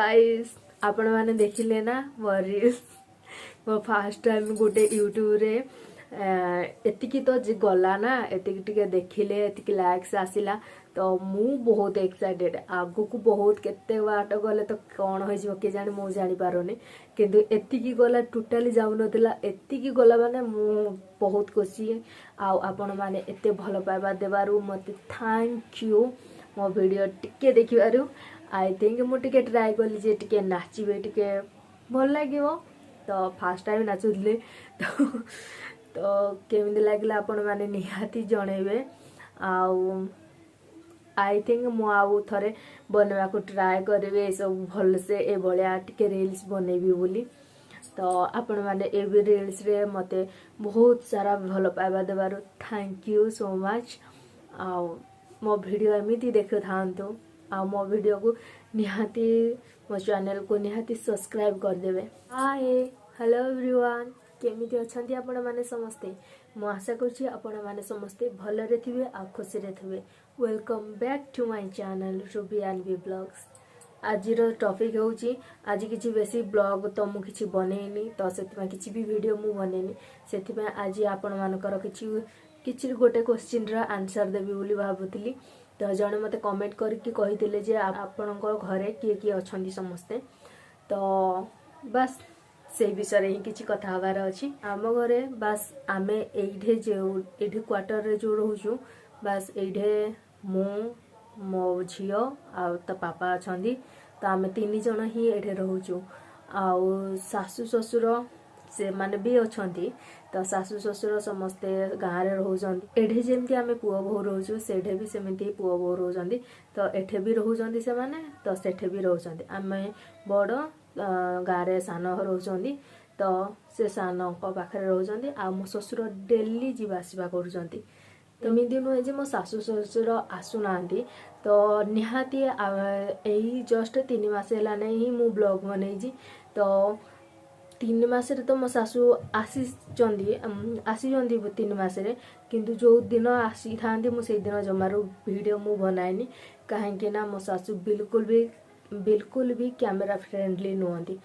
Guys आपण माने देखिले ना मो रील्स मो फर्स्ट टाइम गोटे यूट्यूब रे एतिकी तो गला ना एतिकी टिके देखिले एतिकी लाइक्स आसिला तो मु बहुत एक्साइटेड आगु को बहुत केते बाट गले तो कौन हो जिवो के जाने मु जानि पारोनी किंतु एतिकी गला टोटली जाउ नथिला एतिकी गला माने मु बहुत खुशी आ आपण माने एते भलो पाइबा देबारु मते थैंक यू मो वीडियो टिके देखिबारु आई थिंक मु टिके ट्राई कली जे टिके नाचिबे टिके भल लागिवो तो फर्स्ट टाइम नाचुले तो केमिति लागला आपण माने निहाती जणेबे आउ आई थिंक मु आउ थरे बनवा को ट्राई करबे सब भल से ए भलिया टिके रील्स बनेबी बोली तो आपण माने ए भी रील्स रे मते बहुत सारा भल पाइबा देबारु थैंक यू सो मच आउ मो वीडियो एमिति देखो थांतो आ मो वीडियो को निहाती मो चैनल को निहाती सब्सक्राइब कर देबे। हाय हेलो एवरीवन केमिति अछंती आपण माने समस्ते मो आशा करछि आपण माने समस्ते भल रे थिबे आ खुशी रे थिबे। Welcome back to my channel Ruby and B blogs. आज रो टॉपिक होउछि आज किछि बेसी ब्लॉग तो मु किछि बनेनी तो सेतिमा किछि भी वीडियो मु बनेनी सेतिमा आज आपण मानकर किछि गोटे क्वेश्चन रा आंसर देबी बोली भाबुतली तो जने मते कमेंट करके कहिथिले जे आपनकर घरे किए किए अछंती समस्ते तो बस से विषय रे किछि कथा हबार अछि। आम घरे बस आमे एइठे जो एइठे क्वार्टर रे जो रहउछु बस एइठे मो मो झियो आ त पापा अछंती तो आमे तीन जण ही एठे रहउछु आउ सासु ससुर से माने भी अछंती तो सासु ससुर समस्ते गाँव रे रहउछंती एठे जेमती आमे पुओ बहु रहउछु सेठे भी सेमती पुओ बहु रहउछंती तो एठे भी रहउछंती से माने तो सेठे भी रहउछंती आमे बड़ गाँव रे सान रहउछंती तो से सान को पाखरे रहउछंती आ मो ससुर डेली जीवा आसीबा करूछंती तो एमिति नुहे जे मो सासु ससुर आसुनांती तो निहाती एही जस्ट 3 मास हेला नै ही मु ब्लॉग बनेजी तो 3 मास रे तो मो सासु आसी 3 मास रे किंतु जो दिन आसी थांती मु से दिन जमारो वीडियो मु बनाइनी काहे कि ना मो सासु बिल्कुल भी कैमरा फ्रेंडली नुहंती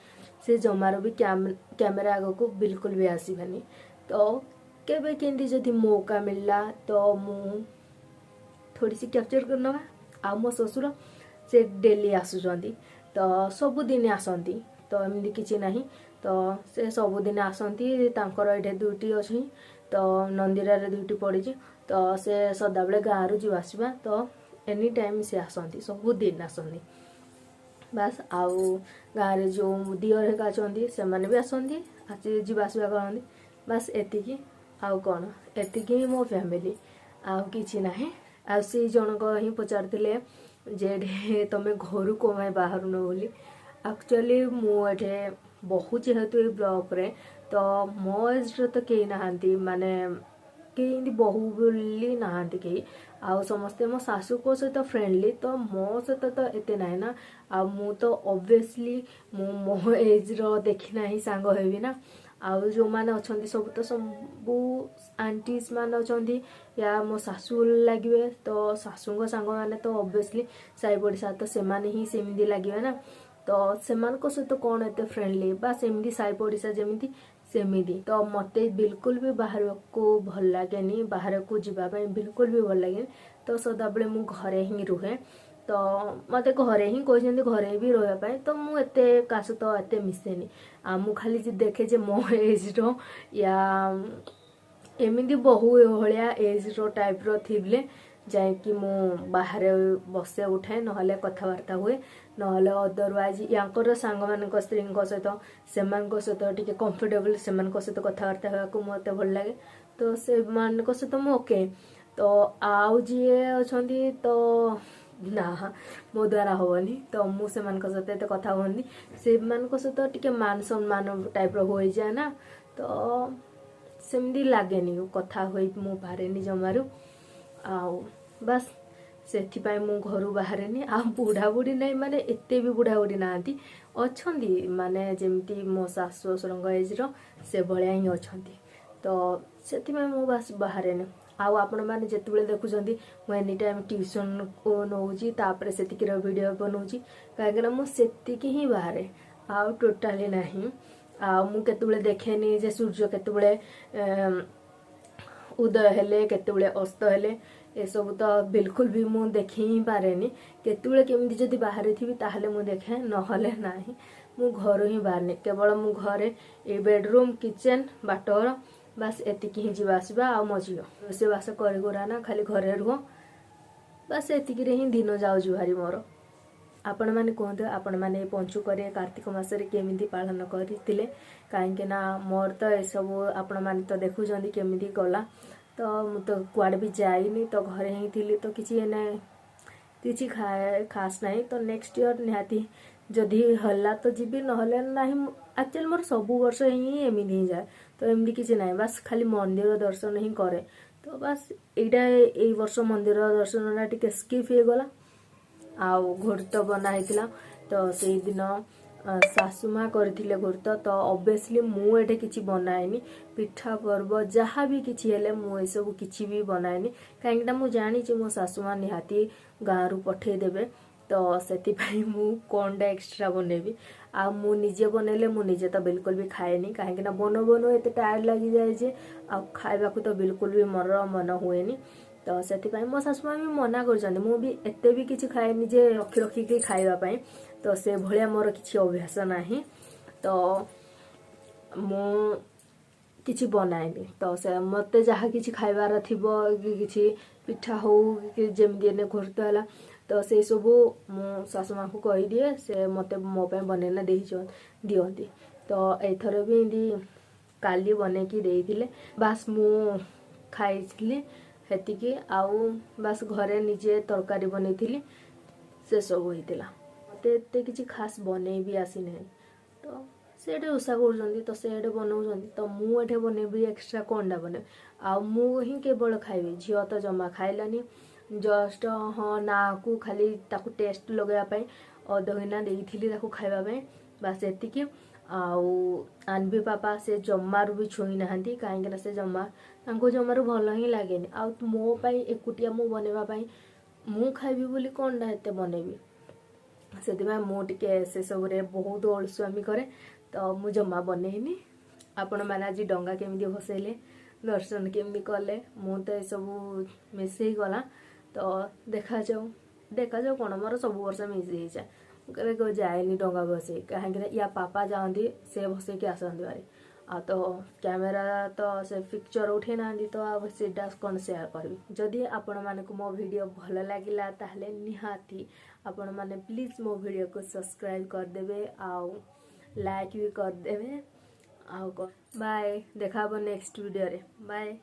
से जमारो भी कैमरा आगो को बिल्कुल भी आसीबनी तो केबे केंदी जदी मौका मिलला तो मु थोड़ी सी कैप्चर करनवा आ मो ससुर से डेली आसुचंती तो सब दिन आसंती तो एमदी किछि नाही तो से सब दिन आसंती तांकर एठे ड्यूटी अछि तो नंदिरा रे ड्यूटी पड़ी तो से सदाबले गाँव जीवा आसबा तो एनी टाइम से आसंती सब दिन आसंती बस आउ गाँव रे जो दियर हेका चंदी से माने भी आसंती आसी जीवा आसबा करंती बस एतिकी आउ कोन एतिकी मो फैमिली आउ किछि नाही आ से जनक ही पचारथिले जे तमे घरु कोमाय बाहर न बोली एक्चुअली मु एठे बहुत जेहेतु ए ब्लॉग रे तो मो एज तो के नहांती माने के बहु बोली नहांती के आ समस्ते मो सासु को सहित फ्रेंडली तो मो सहित तो एते नाही ना आ मु तो ऑब्वियसली मो एज रो देखि नाही सांग हेबी ना आ जो माने अछंती सब तो सब आंटीज मान अछंती या मो सासु लागिवे तो सासुंग सांग माने तो ऑब्वियसली साई पड़िसा तो से माने ही सेमिदी लागिवे ना तो सेमान को सहित कौन एते फ्रेंडली बा सेमिदी साई पड़िसा जेमिदी सेमिदी तो मते बिल्कुल भी बाहर को भल लागेनी बाहर को जीवा पय बिल्कुल भी भल लागेनी तो सदाबले मु घरे ही रुहे तो मते घरे ही कहजंदी घरे भी रहया पाए तो मु एते कास तो एते मिसेनी आ मु खाली जे देखे जे मो एज रो या एमिदी बहु होलिया एज रो टाइप रो थिबले जाय कि मु बाहर बसे उठे नहले कथावार्ता हुए नहले अदरवाइज यांकर सांग मानक स्त्री सहित सेमान सहित टिके कंफर्टेबल सेमान सहित कथावार्ता होगा को मते भल लागे तो से मानक सहित मु ओके तो आउ जे अछंती तो ना मो द्वारा होनी तो मु सेमान सहित एते कथा होनी सेमान सहित टिके मान सम्मान टाइप रो होई जाय ना तो सेमदी लागेनी कथा होई मु पारेनी जमारू आउ बस सेथि पाई मु घरु बाहरेनी आ बुढ़ा बुढ़ी नहीं माने एते भी बुढ़ा बुढ़ी नांती अछंदी माने जेमती मो सासु ससुरंग एज रो से भलिया ही अछंती तो सेथि पाई मु बस बाहरेनी आउ आपण मैंने जिते देखुं मु एनी टाइम ट्यूशन को नौची तापर से वीडियो बनाऊँगी कहीं मुझे ही बाहर आउ टोटाली नहीं मुझे देखेनी जे सूर्य केतबेले उदय हेले केतबेले अस्त हेले ए सब तो बिल्कुल भी मु देखी ही पारे केतबेले केमिति जदि बाहर थी ताहले मु देखे नहले नाही मु घर ही बाहर केवल मु घरे ए बेडरूम किचन बाटर बस एतिकी ही जीवा आसवा आ मो झील रोषेबास करना खाली घरे रुह बस एतिकी रे ही दिन जाऊँ भारी मोर आपण मैंने कहते आपण मैंने पंचुक कार्तिक मासरे केमिति पालन करते कहीं मोर तो ये सब आपण मैंने तो देखुं केमिति गला तो मु तो कुआड़े भी जाइनी तो घरे ही थी तो किसी खास नहीं तो नेक्स्ट ईयर निहाती जदि हल्ला तो जीवी नहले नहीं एक्चुअली मोर सब वर्ष ही एमती ही जाए तो एमती किसी ना बस खाली मंदिर दर्शन ही करे तो बस यही वर्ष मंदिर दर्शन टी स्किप हो गला आउ घोट बना होता तो से दिन सासुमा करथिले घोट तो ऑब्वियसली मु एठे किछि बनाएनी पिठा पर्व जहाँ भी किछि हेले मु सब किछि भी बनाएनी कहीं मु जानी मो सासुमा निहाती गाँव रु पठे देबे तो से मु कौन एक्स्ट्रा बनैबी आ मु निजे बनैले मु निजे तो बिल्कुल भी खाएनी कहीं बनो बनो एते टायर्ड लगी जाए जे आ खाइबा को तो बिल्कुल भी मोर मन हुएनी तो से मो सासुमा भी मना कर मु भी एते भी किछि खाएनी जे रखी रखिकी खाइबा तो से भलिया मोर किछि अभ्यास नाही तो मु किछि बनाएनी तो से मते जहाँ किछि खाइबार थिबो किछि पिठा हो कि जेमि ने घोरतो हला तो से सब मु सासुमा को कहि दिए से मते मो पे बनेना दियंती तो एथर भी इंदी काली बने की देइथिले बास मु खाइथिली हेतिकी आउ बास घरे निजे तरकारी बनैथिली से सब होइतिला मते एते किछि खास बने भी आसी नहीं तो सेठे उषा कर तो सेठे बनाऊँ तो मु एठे बनैबी एक्स्ट्रा कंडा बने आ मु ही केवल खाइबी झियो तो जमा खाइलानी जस्ट हाँ ना को खाली ताकू टेस्ट लगाई अध गिना देइथिली ताकू खाइबा पई बास एतिकी आउ आनबी पापा से जमारू भी छुई नाहांती कहीं से जमारू भल ही लगे आ मो पाई एकुटिया मु बनैबा पई मु खाइबी बोली कंडा एते बनैबी से मु टिके से सब रे बहुत अळसुआमी करे तो मु जमा बनैनी आपण मैंने आज डंगा केमिति भसैले दर्शन केमिति कले मु तो ये सब मिसई गला तो देखा जाऊ कौन मोर सब वर्ष मिसी जाए मुझे जाएनि डंगा भसई कहीं या पापा जाती से भसैकी आसती बारी आ तो कैमेरा तो से पिक्चर उठे ना तो सीटा कौन सेयार करी जदि आपण मानक मो वीडियो भल लगिला ताहले निहाती आपण माने प्लीज मो वीडियो को सब्सक्राइब करदेवे आउ लाइक भी करदेवे आउ बाय देखा नेक्स्ट वीडियो रे बाय।